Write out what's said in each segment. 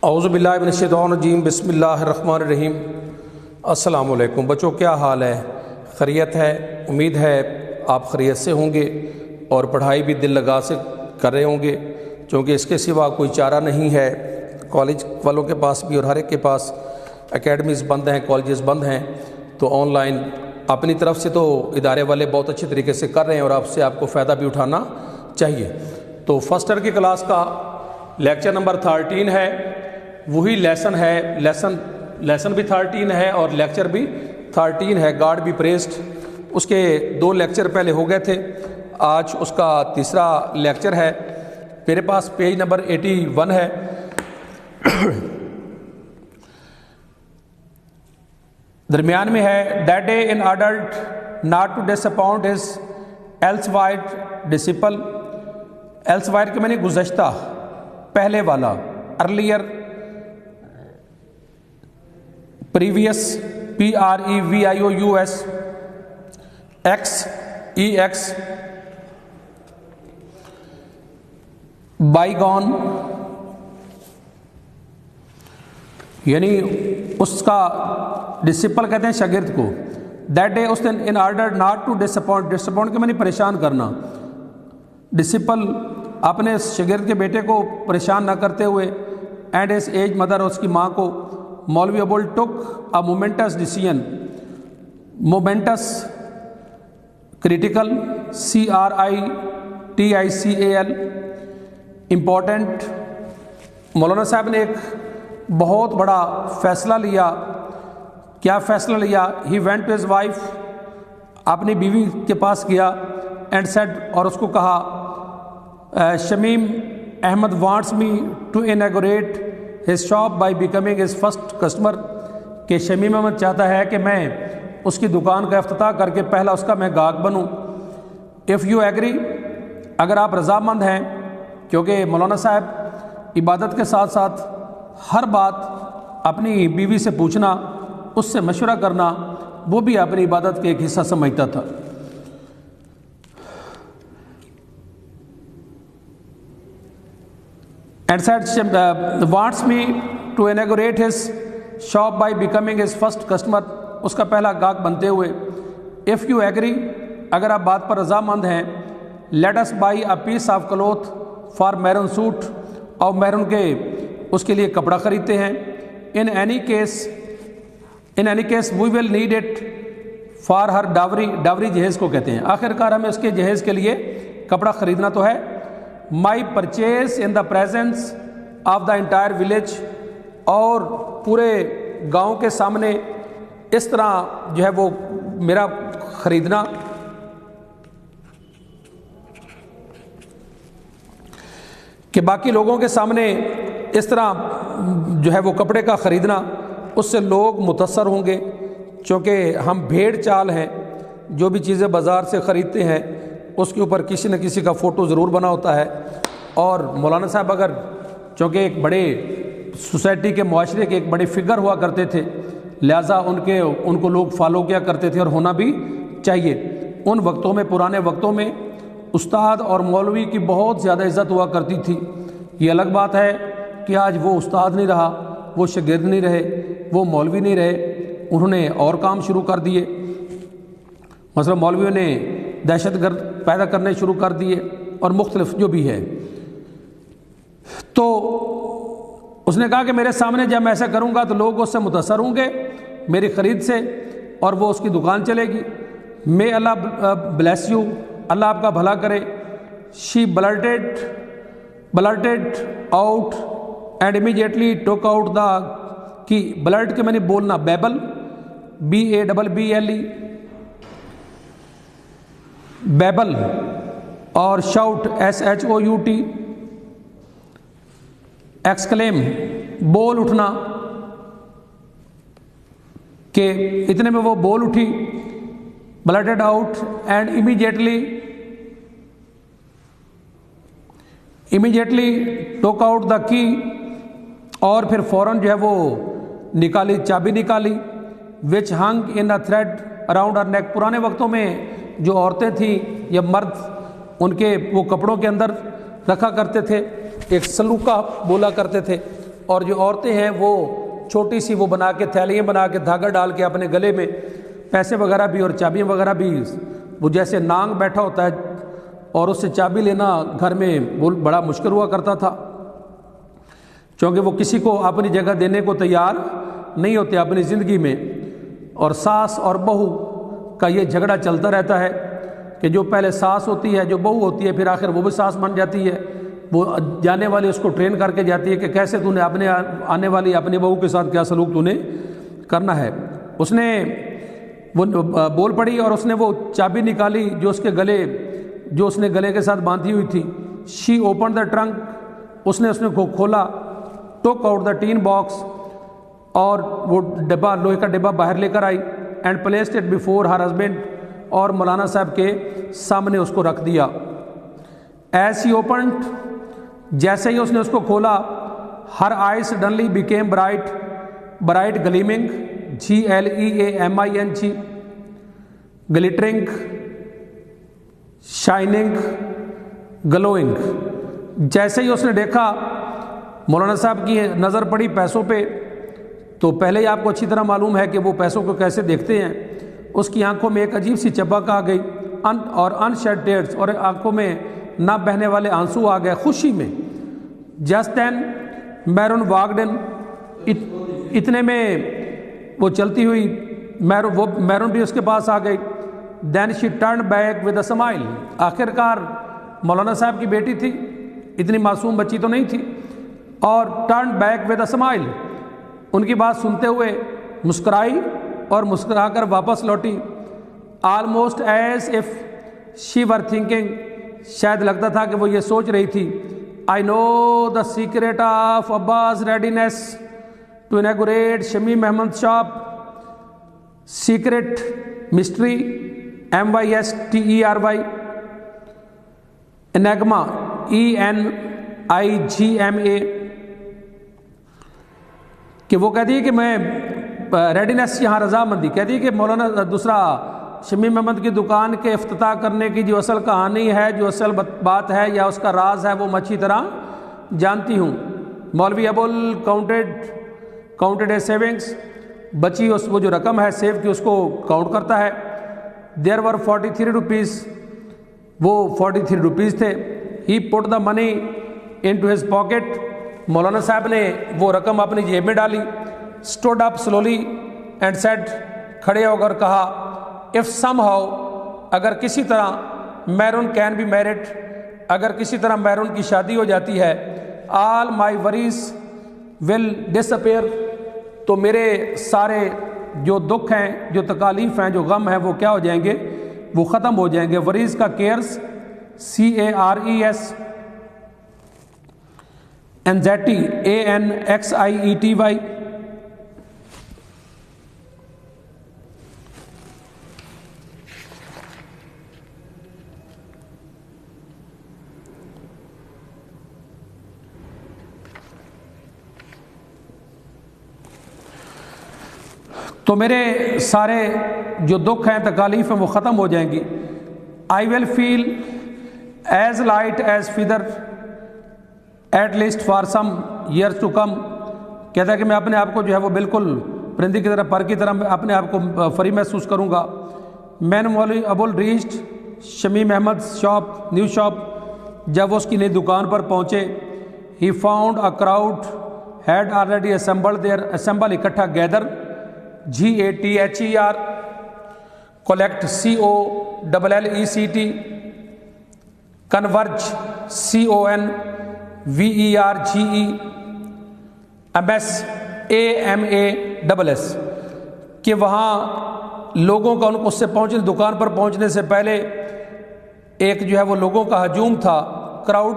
اعوذ باللہ من الشیطان الرجیم، بسم اللہ الرحمن الرحیم۔ السلام علیکم بچوں، کیا حال ہے؟ خیریت ہے؟ امید ہے آپ خیریت سے ہوں گے اور پڑھائی بھی دل لگا سے کر رہے ہوں گے، کیونکہ اس کے سوا کوئی چارہ نہیں ہے۔ کالج والوں کے پاس بھی اور ہر ایک کے پاس اکیڈمیز بند ہیں، کالجز بند ہیں، تو آن لائن اپنی طرف سے تو ادارے والے بہت اچھے طریقے سے کر رہے ہیں اور آپ کو فائدہ بھی اٹھانا چاہیے۔ تو فرسٹ ایئر کی کلاس کا لیکچر نمبر 13 ہے، وہی لیسن ہے، لیسن بھی 13 ہے اور لیکچر بھی 13 ہے، گاڈ بی پریزڈ۔ اس کے 2 لیکچر پہلے ہو گئے تھے، آج اس کا تیسرا لیکچر ہے۔ میرے پاس پیج نمبر 81 ہے۔ درمیان میں ہے that day in order not to disappoint his erstwhile disciple. Erstwhile کے معنی گزشتہ، پہلے والا، earlier, previous, PREVIOUS، EX، bygone, یعنی اس کا ڈسپل کہتے ہیں شاگرد کو۔ دیٹ ڈے، اس دن، in order not to disappoint کے معنی پریشان کرنا، ڈسپل اپنے شاگرد کے بیٹے کو پریشان نہ کرتے ہوئے، اینڈ ہز ایج مدر، اور اس کی ماں کو، Maulvi Abul took a moment's decision, moments, critical, CRITICAL، important. مولانا صاحب نے ایک بہت بڑا فیصلہ لیا۔ کیا فیصلہ لیا؟ He went to his wife, اپنی بیوی کے پاس گیا، اینڈ سیڈ، اور اس کو کہا، Shamim Ahmed wants me to inaugurate his shop by becoming his first customer, کہ شمیم احمد چاہتا ہے کہ میں اس کی دکان کا افتتاح کر کے پہلا اس کا میں گاہک بنوں۔ اف یو ایگری، اگر آپ رضامند ہیں، کیونکہ مولانا صاحب عبادت کے ساتھ ساتھ ہر بات اپنی بیوی سے پوچھنا، اس سے مشورہ کرنا، وہ بھی اپنی عبادت کے ایک حصہ سمجھتا تھا۔ And said wants me to inaugurate his shop by becoming his first customer، اس کا پہلا گاہک بنتے ہوئے۔ if you agree، اگر آپ بات پر رضامند ہیں، let us buy a piece of cloth for maroon suit، اور میرون کے اس کے لیے کپڑا خریدتے ہیں۔ in any case we will need it for her dowry، dowry جہیز کو کہتے ہیں، آخر کار ہمیں اس کے جہیز کے لیے کپڑا خریدنا تو ہے۔ my purchase in the presence of the entire village، اور پورے گاؤں کے سامنے اس طرح جو ہے وہ میرا خریدنا، کہ باقی لوگوں کے سامنے اس طرح جو ہے وہ کپڑے کا خریدنا، اس سے لوگ متاثر ہوں گے، چونکہ ہم بھیڑ چال ہیں، جو بھی چیزیں بازار سے خریدتے ہیں اس کے اوپر کسی نہ کسی کا فوٹو ضرور بنا ہوتا ہے۔ اور مولانا صاحب اگر چونکہ ایک بڑے سوسائٹی کے، معاشرے کے ایک بڑے فگر ہوا کرتے تھے، لہٰذا ان کو لوگ فالو کیا کرتے تھے، اور ہونا بھی چاہیے۔ ان وقتوں میں، پرانے وقتوں میں، استاد اور مولوی کی بہت زیادہ عزت ہوا کرتی تھی۔ یہ الگ بات ہے کہ آج وہ استاد نہیں رہا، وہ شاگرد نہیں رہے، وہ مولوی نہیں رہے، انہوں نے اور کام شروع کر دیے۔ مثلا مولویوں نے دہشت گرد پیدا کرنے شروع کر دیے، اور مختلف جو بھی ہے۔ تو اس نے کہا کہ میرے سامنے جب میں ایسا کروں گا تو لوگ اس سے متاثر ہوں گے میری خرید سے، اور وہ اس کی دکان چلے گی۔ may اللہ بلیس یو، اللہ آپ کا بھلا کرے۔ she blurted out and immediately took out the key۔ blurt کے میں نے بولنا، بیبل، BABBLE، بیبل، اور شاؤٹ، SHOUT، ایکسکلیم، بول اٹھنا، کہ اتنے میں وہ بول اٹھی، blurted out and immediately took out the key، اور پھر فوراً جو ہے وہ نکالی، چابی نکالی، which hung in a thread around her neck۔ پرانے وقتوں میں جو عورتیں تھیں یا مرد، ان کے وہ کپڑوں کے اندر رکھا کرتے تھے، ایک سلوکہ بولا کرتے تھے، اور جو عورتیں ہیں وہ چھوٹی سی وہ بنا کے تھیلیاں بنا کے دھاگا ڈال کے اپنے گلے میں پیسے وغیرہ بھی اور چابیاں وغیرہ بھی، وہ جیسے نانگ بیٹھا ہوتا ہے اور اس سے چابی لینا گھر میں بڑا مشکل ہوا کرتا تھا، چونکہ وہ کسی کو اپنی جگہ دینے کو تیار نہیں ہوتے اپنی زندگی میں۔ اور ساس اور بہو کا یہ جھگڑا چلتا رہتا ہے کہ جو پہلے ساس ہوتی ہے، جو بہو ہوتی ہے، پھر آخر وہ بھی ساس بن جاتی ہے، وہ جانے والی اس کو ٹرین کر کے جاتی ہے کہ کیسے تو نے اپنے آنے والی اپنی بہو کے ساتھ کیا سلوک تو نے کرنا ہے۔ اس نے وہ بول پڑی اور اس نے وہ چابی نکالی جو اس نے گلے کے ساتھ باندھی ہوئی تھی۔ شی اوپن دا ٹرنک، اس نے کو کھولا، ٹوک آؤٹ دا ٹین باکس، اور وہ ڈبہ لوہے کا ڈبہ باہر لے کر آئی، and placed it before her husband, اور مولانا صاحب کے سامنے اس کو رکھ دیا۔ ایز ہی اوپنڈ، جیسے ہی اس نے اس کو کھولا، her eye suddenly became bright gleaming, GLEAMING، glittering, shining, glowing. جیسے ہی اس نے دیکھا، مولانا صاحب کی نظر پڑی پیسوں پہ، تو پہلے ہی آپ کو اچھی طرح معلوم ہے کہ وہ پیسوں کو کیسے دیکھتے ہیں۔ اس کی آنکھوں میں ایک عجیب سی چمک آ گئی، اور انشیڈ ٹیئرز، اور آنکھوں میں نہ بہنے والے آنسو آ گئے خوشی میں۔ جسٹ دین میرون واکڈ ان، اتنے میں وہ چلتی ہوئی میرون بھی اس کے پاس آ گئی۔ Then she turn back with a smile, آخر کار مولانا صاحب کی بیٹی تھی، اتنی معصوم بچی تو نہیں تھی، اور turn back with a smile, ان کی بات سنتے ہوئے مسکرائی اور مسکرا کر واپس لوٹی۔ Almost as if she were thinking, شاید لگتا تھا کہ وہ یہ سوچ رہی تھی، I know the secret of Abbas readiness to inaugurate Shamim Ahmed shop, secret mystery, MYSTERY، enigma ENIGMA، کہ وہ کہتی ہے کہ میں ریڈینیس یہاں رضامندی، کہتی ہے کہ مولانا دوسرا شمیم احمد کی دکان کے افتتاح کرنے کی جو اصل کہانی ہے، جو اصل بات ہے یا اس کا راز ہے، وہ میں اچھی طرح جانتی ہوں۔ مولوی ابول کاؤنٹڈ اے سیونگس، بچی وہ جو رقم ہے سیو کی اس کو کاؤنٹ کرتا ہے۔ دیر ور 43 روپیز، وہ 43 روپیز تھے۔ He put the money into his pocket, مولانا صاحب نے وہ رقم اپنی جیب میں ڈالی۔ Stood up slowly and said, کھڑے ہو کر کہا، اف سم ہاؤ، اگر کسی طرح، میرون کین بی میرڈ، اگر کسی طرح میرون کی شادی ہو جاتی ہے، آل مائی وریز ول ڈس اپیئر، تو میرے سارے جو دکھ ہیں، جو تکالیف ہیں، جو غم ہیں، وہ کیا ہو جائیں گے؟ وہ ختم ہو جائیں گے۔ وریز کا کیئرس، CARES، اینزائٹی ANXIETY۔ تو میرے سارے جو دکھ ہیں، تکالیف ہیں، وہ ختم ہو جائیں گی۔ I will feel as light as feather at least for some years to come, کہتا ہے کہ میں اپنے آپ کو جو ہے وہ بالکل پرندے کی طرح، پر کی طرح اپنے آپ کو فری محسوس کروں گا۔ مین Maulvi Abul reached Shamim Ahmed shop, new shop, جب وہ اس کی نئی دکان پر پہنچے، he found a crowd had already assembled there, assemble اکٹھا، gather GATHER، collect COLLECT، converge CONVERGE، AMASS، کہ وہاں لوگوں کا اس سے پہنچنے، دکان پر پہنچنے سے پہلے ایک جو ہے وہ لوگوں کا ہجوم تھا، crowd,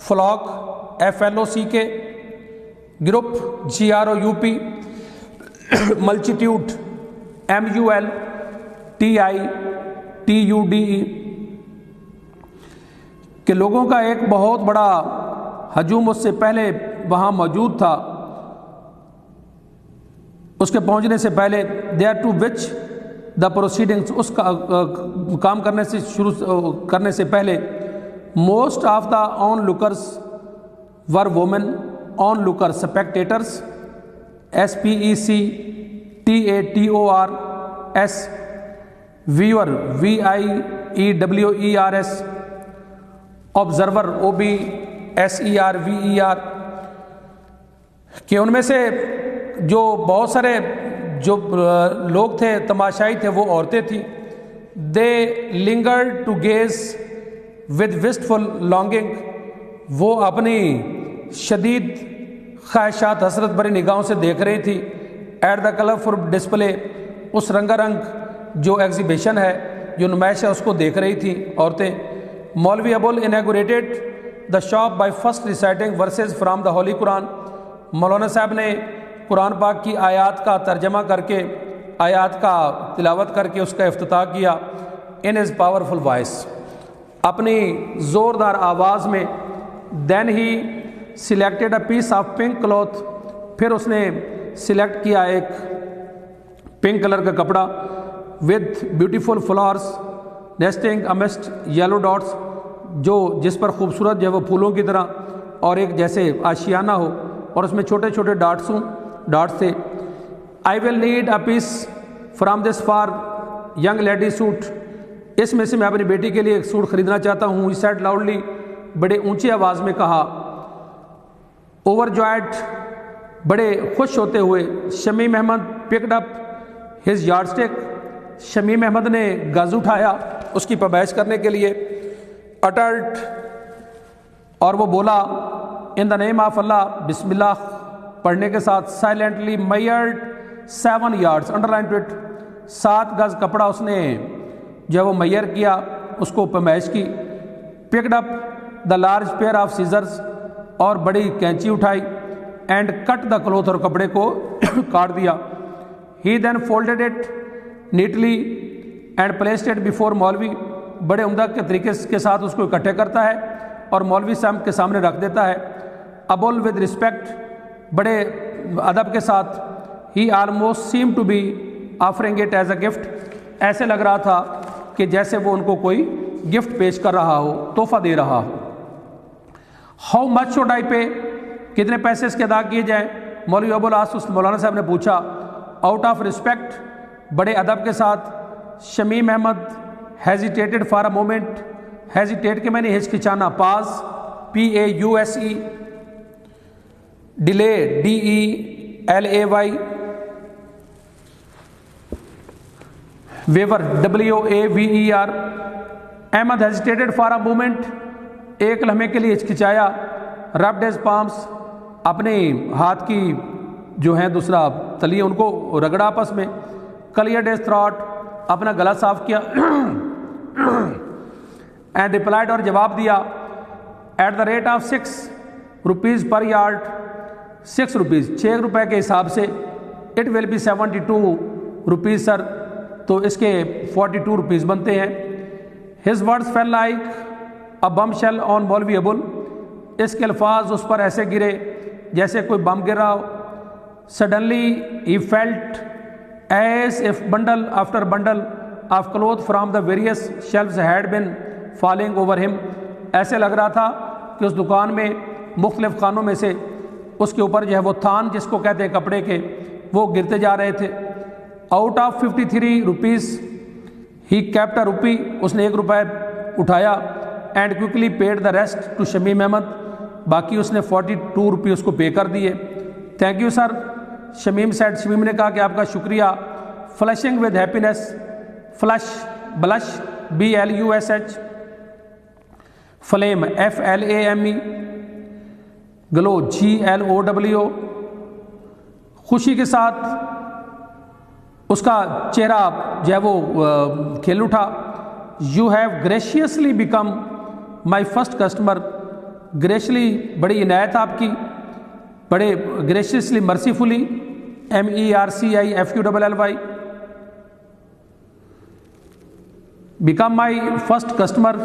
flock FLOCK، group GROUP، multitude MULTITUDE، کہ لوگوں کا ایک بہت بڑا ہجوم اس سے پہلے وہاں موجود تھا، اس کے پہنچنے سے پہلے۔ There to watch the proceedings, اس کا کام کرنے سے شروع کرنے سے پہلے، most of the onlookers were women, onlooker spectators SPECTATORS viewer VIEWERS observer OBSERVER کہ ان میں سے جو بہت سارے جو لوگ تھے تماشائی تھے وہ عورتیں تھیں. They lingered to gaze with wistful longing وہ اپنی شدید خواہشات حسرت بھری نگاہوں سے دیکھ رہی تھی. ایٹ دا کلرفل ڈسپلے اس رنگا رنگ جو ایگزیبیشن ہے جو نمائش ہے اس کو دیکھ رہی تھیں عورتیں. Maulvi Abul inaugurated the shop by first reciting verses from the holy Quran. مولانا صاحب نے قرآن پاک کی آیات کا ترجمہ کر کے آیات کا تلاوت کر کے اس کا افتتاح کیا. ان ہز پاورفل وائس اپنی زوردار آواز میں. Then he selected a piece of pink cloth پھر اس نے سلیکٹ کیا ایک پنک کلر کا کپڑا with beautiful flowers nestling amidst yellow dots جو جس پر خوبصورت جو ہے وہ پھولوں کی طرح اور ایک جیسے آشیانہ ہو اور اس میں چھوٹے چھوٹے ڈاٹس تھے. I will need a piece from this for young lady suit اس میں سے میں اپنی بیٹی کے لیے ایک سوٹ خریدنا چاہتا ہوں. ہی سیڈ لاؤڈلی بڑے اونچی آواز میں کہا. اوور جوائڈ بڑے خوش ہوتے ہوئے. Shamim Ahmed picked up his yard stick Shamim Ahmed نے گز اٹھایا اس کی پیمائش کرنے کے لیے. اٹرٹ اور وہ بولا ان دا نیم آف اللہ بسم اللہ پڑھنے کے ساتھ. Silently measured 7 yards underline to it 7 گز کپڑا اس نے جو وہ میئر کیا اس کو پیمائش کی. Picked up the large pair of scissors اور بڑی کینچی اٹھائی. اینڈ کٹ دا کلوتھ اور کپڑے کو کاٹ دیا. He then folded it neatly and placed it before Maulvi بڑے عمدہ کے طریقے کے ساتھ اس کو اکٹھے کرتا ہے اور مولوی صاحب کے سامنے رکھ دیتا ہے. ابول ود رسپیکٹ بڑے ادب کے ساتھ. He almost seem to be offering it as a gift ایسے لگ رہا تھا کہ جیسے وہ ان کو کوئی گفٹ پیش کر رہا ہو تحفہ دے رہا ہو. ہاؤ مچ شوڈ آئی پے کتنے پیسے اس کے ادا کیے جائیں. مولوی ابو العاص مولانا صاحب نے پوچھا. آؤٹ آف رسپیکٹ بڑے ادب کے ساتھ. Shamim Ahmed hesitated for a moment hesitate کے میں نے ہچکچانا. Pause PAUSE delay DELAY waver WAVER. Ahmed hesitated for a moment ایک لمحے کے لیے ہچکچایا. ربڈ ہز پامس اپنے ہاتھ کی جو ہیں دوسرا تلی ان کو رگڑا آپس میں. کلیئرڈ ہز تھراٹ اپنا گلا صاف کیا. اینڈ ریپلائڈ اور جواب دیا. At the rate of 6 rupees پر یارڈ 6 rupees 6 روپے کے حساب سے. It will be 72 rupees sir تو اس کے 42 rupees بنتے ہیں. His words fell like a bombshell on Maulvi Abul اس کے الفاظ اس پر ایسے گرے جیسے کوئی بم گر رہا ہو. Suddenly he felt as if bundle after bundle of cloth from the various shelves had been falling over him. ایسے لگ رہا تھا کہ اس دکان میں مختلف خانوں میں سے اس کے اوپر جو ہے وہ تھان جس کو کہتے ہیں کپڑے کے وہ گرتے جا رہے تھے. Out of 53 rupees he kept a rupee اس نے 1 روپے اٹھایا. And quickly paid the rest to Shamim Ahmed باقی اس نے 42 rupees اس کو پے کر دیے. Thank you sir Shamim said Shamim نے کہا کہ آپ کا شکریہ. Flushing with happiness flush blush BLUSH flame FLAME glow GLOW خوشی کے ساتھ اس کا چہرہ جو ہے وہ کھل اٹھا. You have graciously become my first customer. Graciously بڑی عنایت آپ کی بڑے graciously mercifully MERCIFULLY become my first customer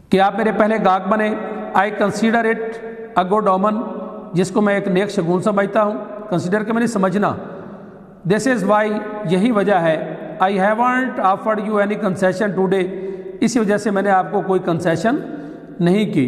کہ آپ میرے پہلے گاہک بنے. I consider it a good omen جس کو میں ایک نیک شگون سمجھتا ہوں. کنسیڈر کے میں نہیں سمجھنا. دس از وائی یہی وجہ ہے. I haven't offered you any concession today اسی وجہ سے میں نے آپ کو کوئی کنسیشن نہیں کی.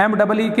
MEEK,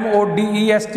MODEST,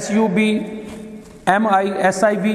SUBMISIVE,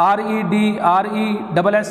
REDRESS,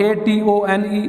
ATONE,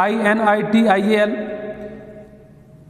INITIAL,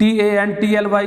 RELUCTANTLY,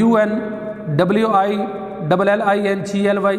UNWILLINGLY,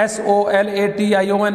ISOLATION,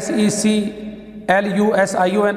SECLUSION,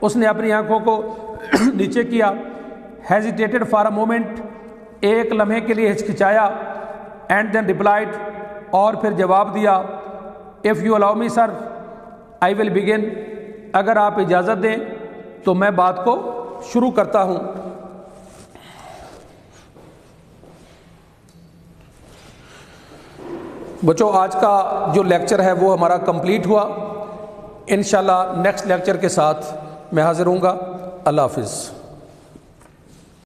اس نے اپنی آنکھوں کو نیچے کیا. hesitated for a moment, ایک لمحے کے لیے ہچکچایا. and then replied, اور پھر جواب دیا. if you allow me sir, I will begin, اگر آپ اجازت دیں تو میں بات کو شروع کرتا ہوں. بچوں آج کا جو لیکچر ہے وہ ہمارا کمپلیٹ ہوا. انشاءاللہ نیکسٹ لیکچر کے ساتھ میں حاضر ہوں گا. اللہ حافظ.